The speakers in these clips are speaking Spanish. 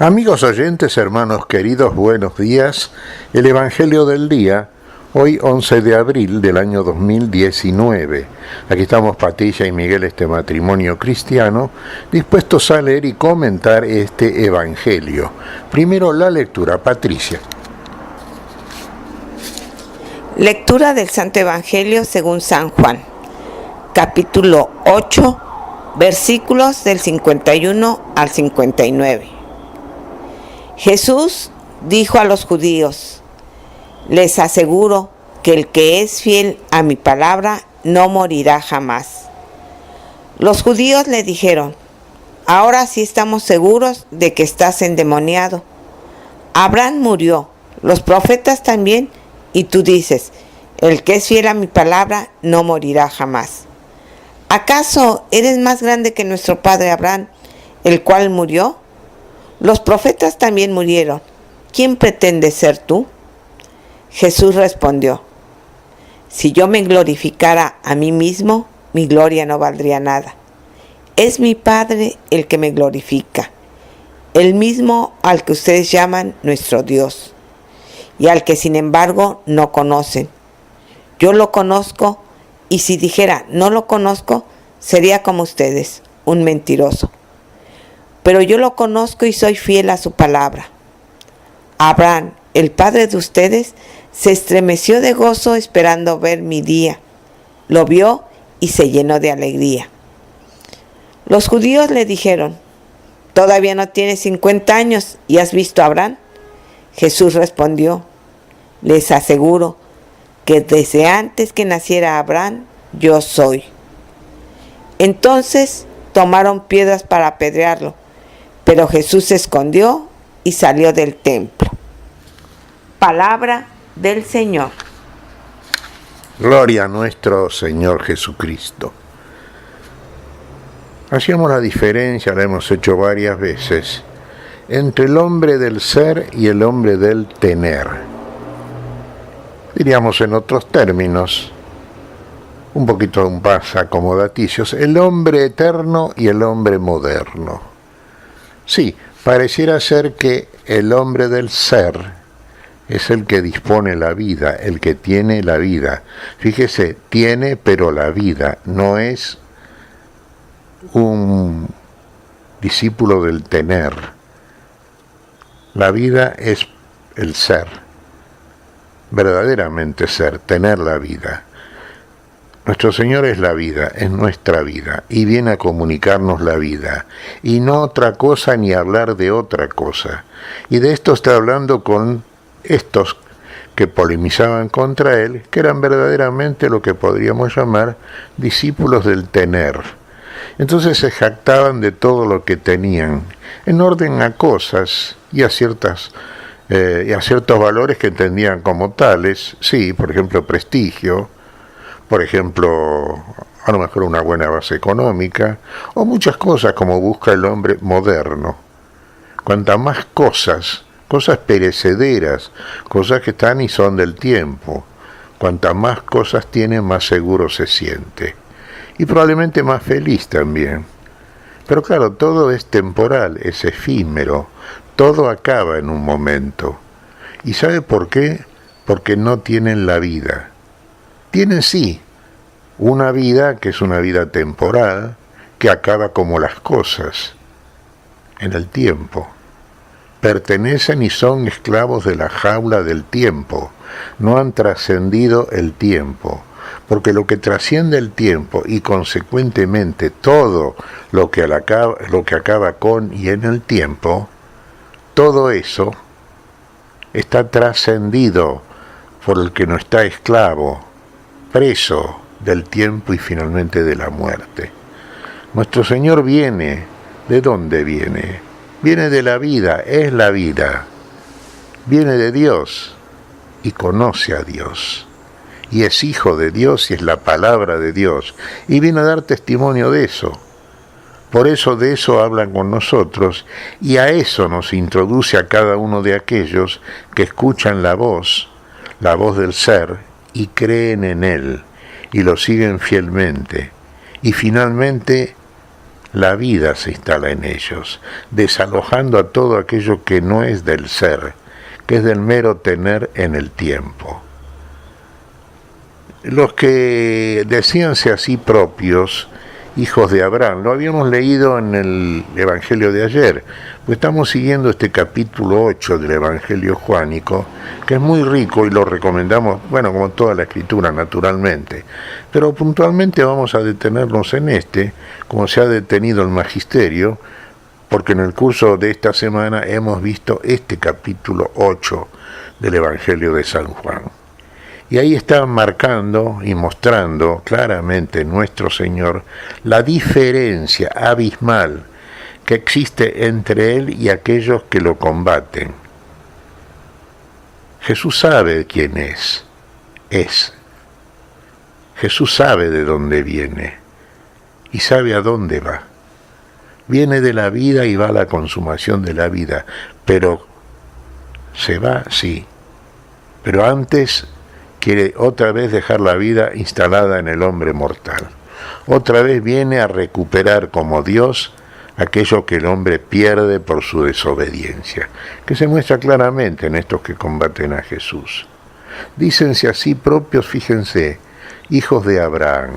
Amigos oyentes, hermanos queridos, buenos días. El Evangelio del día, hoy 11 de abril del año 2019. Aquí estamos Patricia y Miguel, este matrimonio cristiano, dispuestos a leer y comentar este Evangelio. Primero la lectura, Patricia. Lectura del Santo Evangelio según San Juan, capítulo 8, versículos del 51 al 59. Jesús dijo a los judíos: les aseguro que el que es fiel a mi palabra no morirá jamás. Los judíos le dijeron: ahora sí estamos seguros de que estás endemoniado. Abraham murió, los profetas también, y tú dices: el que es fiel a mi palabra no morirá jamás. ¿Acaso eres más grande que nuestro padre Abraham, el cual murió? Los profetas también murieron. ¿Quién pretendes ser tú? Jesús respondió: si yo me glorificara a mí mismo, mi gloria no valdría nada. Es mi Padre el que me glorifica, el mismo al que ustedes llaman nuestro Dios, y al que sin embargo no conocen. Yo lo conozco, y si dijera no lo conozco, sería como ustedes, un mentiroso. Pero yo lo conozco y soy fiel a su palabra. Abraham, el padre de ustedes, se estremeció de gozo esperando ver mi día. Lo vio y se llenó de alegría. Los judíos le dijeron: ¿todavía no tienes 50 años y has visto a Abraham? Jesús respondió: les aseguro que desde antes que naciera Abraham, yo soy. Entonces tomaron piedras para apedrearlo, pero Jesús se escondió y salió del templo. Palabra del Señor. Gloria a nuestro Señor Jesucristo. Hacíamos la diferencia, la hemos hecho varias veces, entre el hombre del ser y el hombre del tener. Diríamos en otros términos, un poquito más acomodaticios, el hombre eterno y el hombre moderno. Sí, pareciera ser que el hombre del ser es el que dispone la vida, el que tiene la vida. Fíjese, tiene pero la vida, no es un discípulo del tener. La vida es el ser, verdaderamente ser, tener la vida. Nuestro Señor es la vida, es nuestra vida, y viene a comunicarnos la vida, y no otra cosa ni hablar de otra cosa. Y de esto está hablando con estos que polemizaban contra él, que eran verdaderamente lo que podríamos llamar discípulos del tener. Entonces se jactaban de todo lo que tenían, en orden a cosas y a ciertos valores que entendían como tales, sí, por ejemplo, prestigio, por ejemplo, a lo mejor una buena base económica, o muchas cosas como busca el hombre moderno. Cuantas más cosas perecederas, cosas que están y son del tiempo, cuantas más cosas tiene, más seguro se siente. Y probablemente más feliz también. Pero claro, todo es temporal, es efímero, todo acaba en un momento. ¿Y sabe por qué? Porque no tienen la vida. Tienen sí una vida que es una vida temporal, que acaba como las cosas, en el tiempo. Pertenecen y son esclavos de la jaula del tiempo, no han trascendido el tiempo, porque lo que trasciende el tiempo y consecuentemente todo lo que acaba con y en el tiempo, todo eso está trascendido por el que no está esclavo, preso del tiempo y finalmente de la muerte. Nuestro Señor viene, ¿de dónde viene? Viene de la vida, es la vida. Viene de Dios y conoce a Dios. Y es hijo de Dios y es la palabra de Dios. Y viene a dar testimonio de eso. Por eso de eso hablan con nosotros y a eso nos introduce a cada uno de aquellos que escuchan la voz del ser y creen en él y lo siguen fielmente. Y finalmente la vida se instala en ellos, desalojando a todo aquello que no es del ser, que es del mero tener en el tiempo. Los que decíanse así propios, hijos de Abraham, lo habíamos leído en el Evangelio de ayer, pues estamos siguiendo este capítulo 8 del Evangelio juánico, que es muy rico y lo recomendamos, bueno, como toda la escritura, naturalmente, pero puntualmente vamos a detenernos en este, como se ha detenido el magisterio, porque en el curso de esta semana hemos visto este capítulo 8 del Evangelio de San Juan. Y ahí está marcando y mostrando claramente nuestro Señor la diferencia abismal que existe entre Él y aquellos que lo combaten. Jesús sabe quién es. Jesús sabe de dónde viene y sabe a dónde va. Viene de la vida y va a la consumación de la vida, pero se va, sí, pero antes quiere otra vez dejar la vida instalada en el hombre mortal. Otra vez viene a recuperar como Dios aquello que el hombre pierde por su desobediencia, que se muestra claramente en estos que combaten a Jesús. Dícense así propios, fíjense, hijos de Abraham.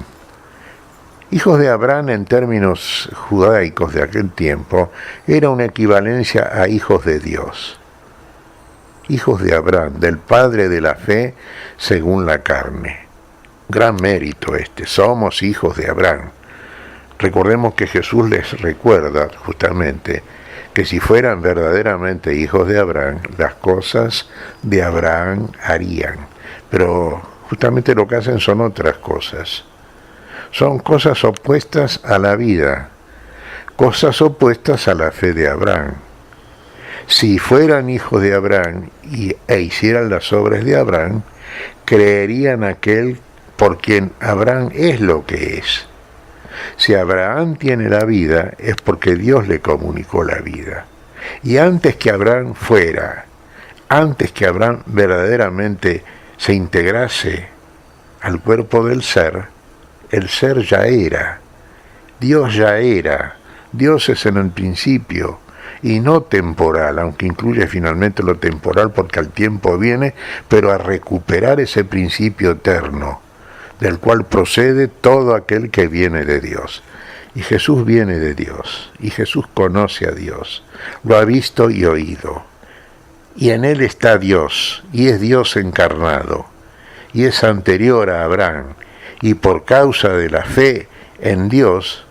Hijos de Abraham en términos judaicos de aquel tiempo era una equivalencia a hijos de Dios. Hijos de Abraham, del padre de la fe según la carne. Gran mérito este, somos hijos de Abraham. Recordemos que Jesús les recuerda justamente que si fueran verdaderamente hijos de Abraham, las cosas de Abraham harían. Pero justamente lo que hacen son otras cosas. Son cosas opuestas a la vida, cosas opuestas a la fe de Abraham. Si fueran hijos de Abraham e hicieran las obras de Abraham, creerían aquel por quien Abraham es lo que es. Si Abraham tiene la vida, es porque Dios le comunicó la vida. Y antes que Abraham fuera, antes que Abraham verdaderamente se integrase al cuerpo del ser, el ser ya era. Dios ya era. Dios es en el principio. Y no temporal, aunque incluye finalmente lo temporal porque al tiempo viene, pero a recuperar ese principio eterno, del cual procede todo aquel que viene de Dios. Y Jesús viene de Dios, y Jesús conoce a Dios, lo ha visto y oído. Y en él está Dios, y es Dios encarnado, y es anterior a Abraham, y por causa de la fe en Dios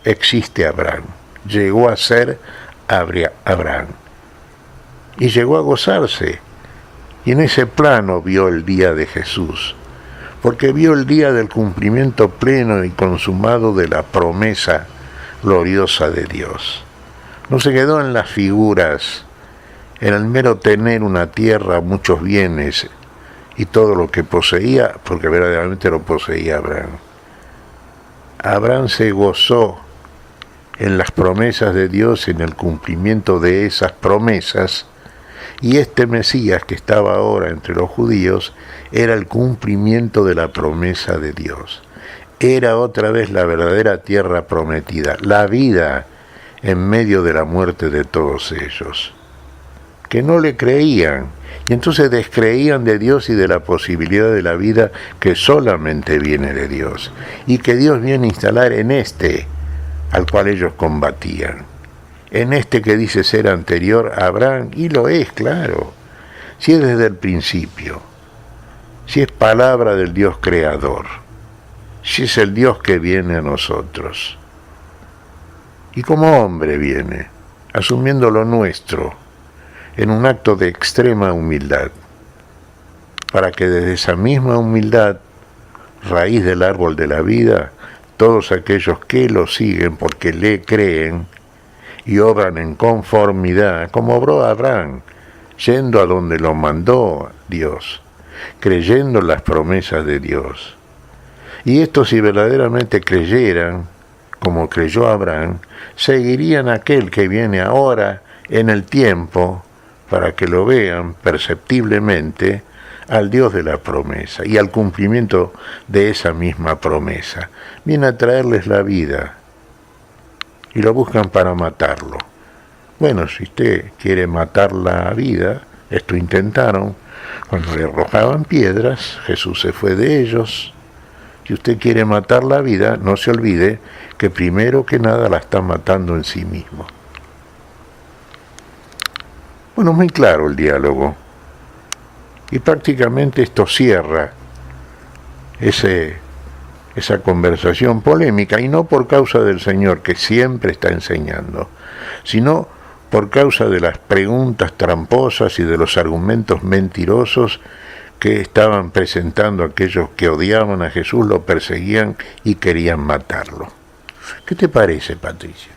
existe Abraham. Llegó a ser Abraham y llegó a gozarse, y en ese plano vio el día de Jesús, porque vio el día del cumplimiento pleno y consumado de la promesa gloriosa de Dios. No se quedó en las figuras, en el mero tener una tierra, muchos bienes y todo lo que poseía, porque verdaderamente lo poseía Abraham. Abraham se gozó en las promesas de Dios, en el cumplimiento de esas promesas, y este Mesías que estaba ahora entre los judíos era el cumplimiento de la promesa de Dios. Era otra vez la verdadera tierra prometida, la vida en medio de la muerte de todos ellos, que no le creían, y entonces descreían de Dios y de la posibilidad de la vida que solamente viene de Dios, y que Dios viene a instalar en este al cual ellos combatían, en este que dice ser anterior a Abraham, y lo es, claro, si es desde el principio, si es palabra del Dios creador, si es el Dios que viene a nosotros, y como hombre viene, asumiendo lo nuestro, en un acto de extrema humildad, para que desde esa misma humildad, raíz del árbol de la vida, todos aquellos que lo siguen porque le creen y obran en conformidad, como obró Abraham, yendo a donde lo mandó Dios, creyendo las promesas de Dios. Y estos, si verdaderamente creyeran, como creyó Abraham, seguirían aquel que viene ahora en el tiempo, para que lo vean perceptiblemente, al Dios de la promesa y al cumplimiento de esa misma promesa. Viene a traerles la vida, y lo buscan para matarlo. Bueno, si usted quiere matar la vida, esto intentaron, cuando le arrojaban piedras, Jesús se fue de ellos. Si usted quiere matar la vida, no se olvide que primero que nada la está matando en sí mismo. Bueno, muy claro el diálogo. Y prácticamente esto cierra esa conversación polémica, y no por causa del Señor, que siempre está enseñando, sino por causa de las preguntas tramposas y de los argumentos mentirosos que estaban presentando aquellos que odiaban a Jesús, lo perseguían y querían matarlo. ¿Qué te parece, Patricia?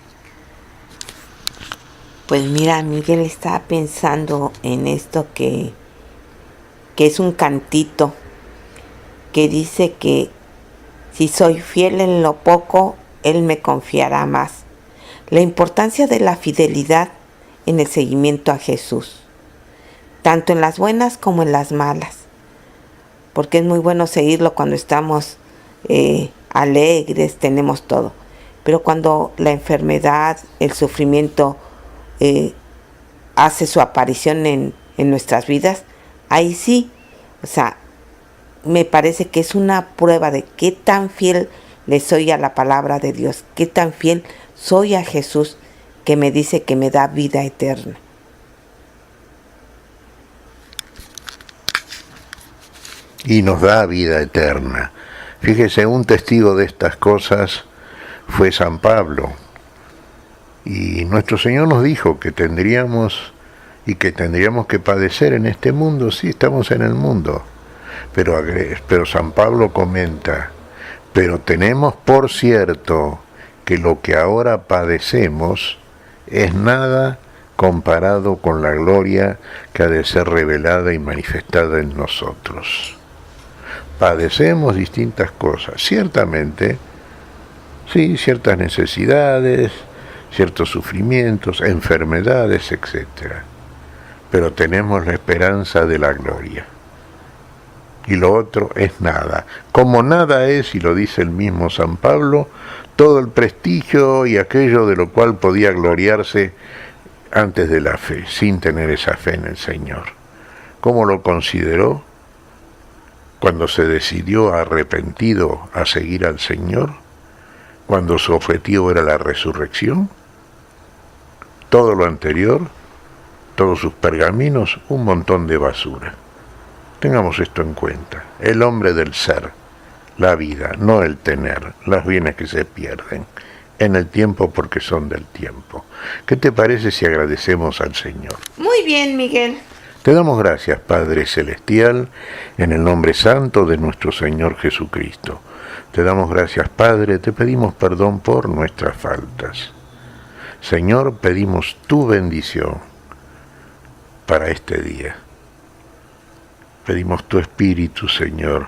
Pues mira, Miguel estaba pensando en esto que es un cantito que dice que si soy fiel en lo poco, Él me confiará más. La importancia de la fidelidad en el seguimiento a Jesús, tanto en las buenas como en las malas, porque es muy bueno seguirlo cuando estamos alegres, tenemos todo, pero cuando la enfermedad, el sufrimiento hace su aparición en nuestras vidas, ahí sí, o sea, me parece que es una prueba de qué tan fiel le soy a la palabra de Dios, qué tan fiel soy a Jesús, que me dice que me da vida eterna. Y nos da vida eterna. Fíjese, un testigo de estas cosas fue San Pablo. Y nuestro Señor nos dijo que tendríamos que padecer en este mundo. Sí, estamos en el mundo. Pero San Pablo comenta, pero tenemos por cierto que lo que ahora padecemos es nada comparado con la gloria que ha de ser revelada y manifestada en nosotros. Padecemos distintas cosas, ciertamente, sí, ciertas necesidades, ciertos sufrimientos, enfermedades, etc. Pero tenemos la esperanza de la gloria. Y lo otro es nada. Como nada es, y lo dice el mismo San Pablo, todo el prestigio y aquello de lo cual podía gloriarse antes de la fe, sin tener esa fe en el Señor. ¿Cómo lo consideró cuando se decidió arrepentido a seguir al Señor? Cuando su objetivo era la resurrección. Todo lo anterior, todos sus pergaminos, un montón de basura. Tengamos esto en cuenta. El hombre del ser, la vida, no el tener, los bienes que se pierden en el tiempo porque son del tiempo. ¿Qué te parece si agradecemos al Señor? Muy bien, Miguel. Te damos gracias, Padre Celestial, en el nombre santo de nuestro Señor Jesucristo. Te damos gracias, Padre, te pedimos perdón por nuestras faltas. Señor, pedimos tu bendición para este día. Pedimos tu espíritu, Señor,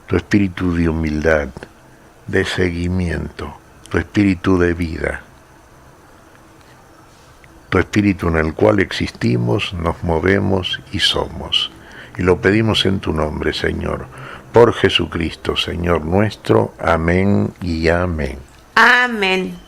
tu espíritu de humildad, de seguimiento, tu espíritu de vida, tu espíritu en el cual existimos, nos movemos y somos. Y lo pedimos en tu nombre, Señor, por Jesucristo, Señor nuestro. Amén y amén. Amén.